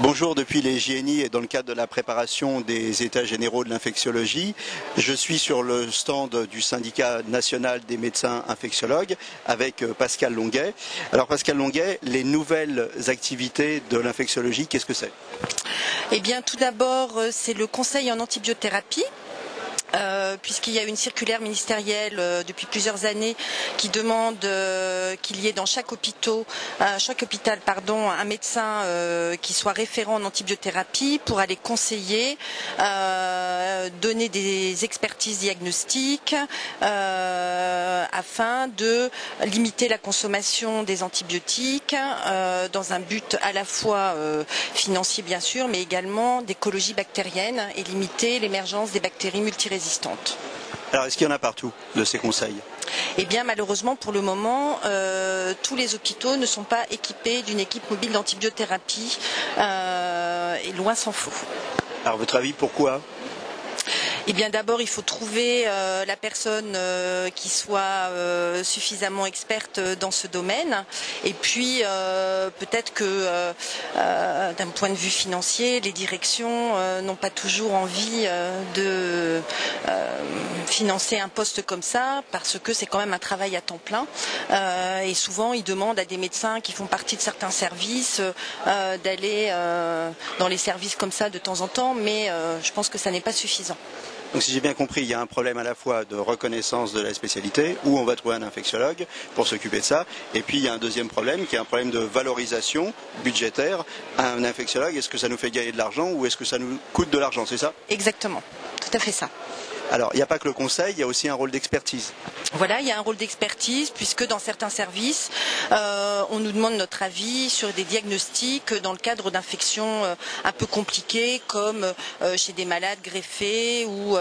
Bonjour, depuis les JNI et dans le cadre de la préparation des États généraux de l'infectiologie, je suis sur le stand du syndicat national des médecins infectiologues avec Pascal Longuet. Alors Pascal Longuet, les nouvelles activités de l'infectiologie, qu'est-ce que c'est? Eh bien, tout d'abord, c'est le conseil en antibiothérapie. Puisqu'il y a une circulaire ministérielle depuis plusieurs années qui demande qu'il y ait dans chaque hôpital un médecin qui soit référent en antibiothérapie pour aller conseiller, donner des expertises diagnostiques afin de limiter la consommation des antibiotiques dans un but à la fois financier bien sûr, mais également d'écologie bactérienne et limiter l'émergence des bactéries multirésistantes. Alors, est-ce qu'il y en a partout de ces conseils? Eh bien, malheureusement, pour le moment, tous les hôpitaux ne sont pas équipés d'une équipe mobile d'antibiothérapie, et loin s'en faut. Alors, à votre avis, pourquoi? Eh bien, d'abord, il faut trouver la personne qui soit suffisamment experte dans ce domaine. Et puis, peut-être que d'un point de vue financier, les directions n'ont pas toujours envie de financer un poste comme ça, parce que c'est quand même un travail à temps plein. Et souvent, ils demandent à des médecins qui font partie de certains services d'aller dans les services comme ça de temps en temps, mais je pense que ça n'est pas suffisant. Donc si j'ai bien compris, il y a un problème à la fois de reconnaissance de la spécialité, où on va trouver un infectiologue pour s'occuper de ça, et puis il y a un deuxième problème qui est un problème de valorisation budgétaire. Un infectiologue, est-ce que ça nous fait gagner de l'argent ou est-ce que ça nous coûte de l'argent, c'est ça? Exactement, tout à fait ça. Alors, il n'y a pas que le conseil, il y a aussi un rôle d'expertise. Voilà, il y a un rôle d'expertise puisque dans certains services, on nous demande notre avis sur des diagnostics dans le cadre d'infections un peu compliquées comme chez des malades greffés ou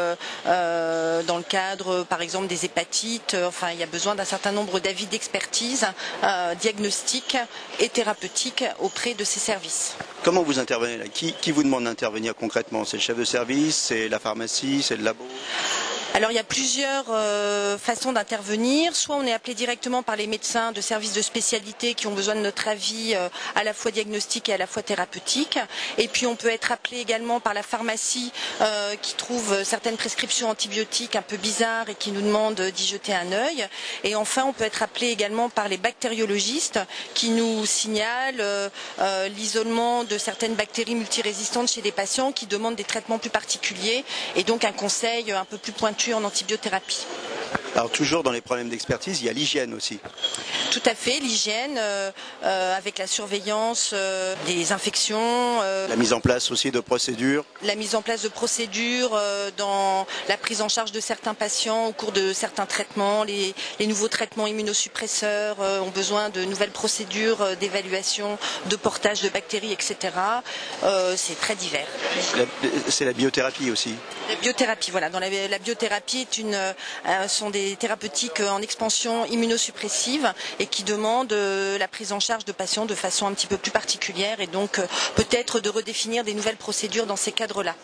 dans le cadre par exemple des hépatites. Enfin, il y a besoin d'un certain nombre d'avis d'expertise diagnostiques et thérapeutiques auprès de ces services. Comment vous intervenez là? Qui vous demande d'intervenir concrètement? C'est le chef de service, c'est la pharmacie, c'est le labo? Alors il y a plusieurs façons d'intervenir. Soit on est appelé directement par les médecins de services de spécialité qui ont besoin de notre avis à la fois diagnostique et à la fois thérapeutique. Et puis on peut être appelé également par la pharmacie qui trouve certaines prescriptions antibiotiques un peu bizarres et qui nous demande d'y jeter un œil. Et enfin on peut être appelé également par les bactériologistes qui nous signalent l'isolement de certaines bactéries multirésistantes chez des patients qui demandent des traitements plus particuliers et donc un conseil un peu plus pointu en antibiothérapie. Alors toujours dans les problèmes d'expertise, il y a l'hygiène aussi. Tout à fait, l'hygiène avec la surveillance des infections. La mise en place aussi de procédures. La mise en place de procédures dans la prise en charge de certains patients au cours de certains traitements. Les nouveaux traitements immunosuppresseurs ont besoin de nouvelles procédures d'évaluation, de portage de bactéries, etc. C'est très divers. C'est la biothérapie aussi. La biothérapie, voilà. Dans la biothérapie sont des thérapeutiques en expansion immunosuppressive et qui demandent la prise en charge de patients de façon un petit peu plus particulière et donc peut-être de redéfinir des nouvelles procédures dans ces cadres-là.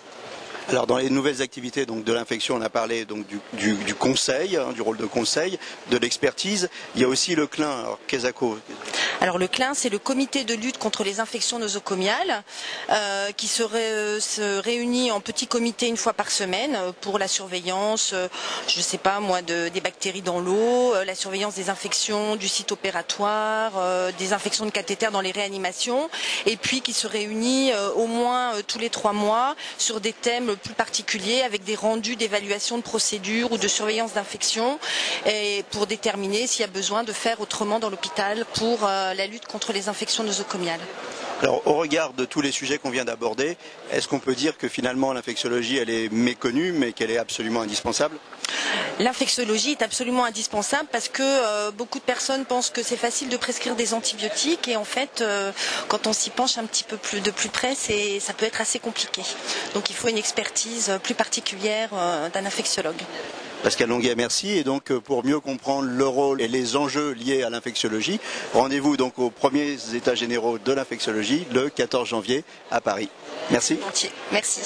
Alors dans les nouvelles activités donc, de l'infection, on a parlé donc, du conseil, du rôle de conseil, de l'expertise. Il y a aussi le CLIN. Alors, qu'est-ce? Alors le CLIN, c'est le comité de lutte contre les infections nosocomiales qui se réunit en petits comités une fois par semaine pour la surveillance, je ne sais pas moi, des bactéries dans l'eau, la surveillance des infections du site opératoire, des infections de cathéter dans les réanimations, et puis qui se réunit au moins tous les 3 mois sur des thèmes plus particuliers avec des rendus d'évaluation de procédures ou de surveillance d'infection et pour déterminer s'il y a besoin de faire autrement dans l'hôpital pour la lutte contre les infections nosocomiales. Alors, au regard de tous les sujets qu'on vient d'aborder, est-ce qu'on peut dire que finalement l'infectiologie elle est méconnue mais qu'elle est absolument indispensable? L'infectiologie est absolument indispensable parce que beaucoup de personnes pensent que c'est facile de prescrire des antibiotiques et en fait quand on s'y penche un petit peu de plus près ça peut être assez compliqué. Donc il faut une expertise plus particulière d'un infectiologue. Pascal Longuet, merci. Et donc, pour mieux comprendre le rôle et les enjeux liés à l'infectiologie, rendez-vous donc aux premiers États généraux de l'infectiologie le 14 janvier à Paris. Merci. Merci.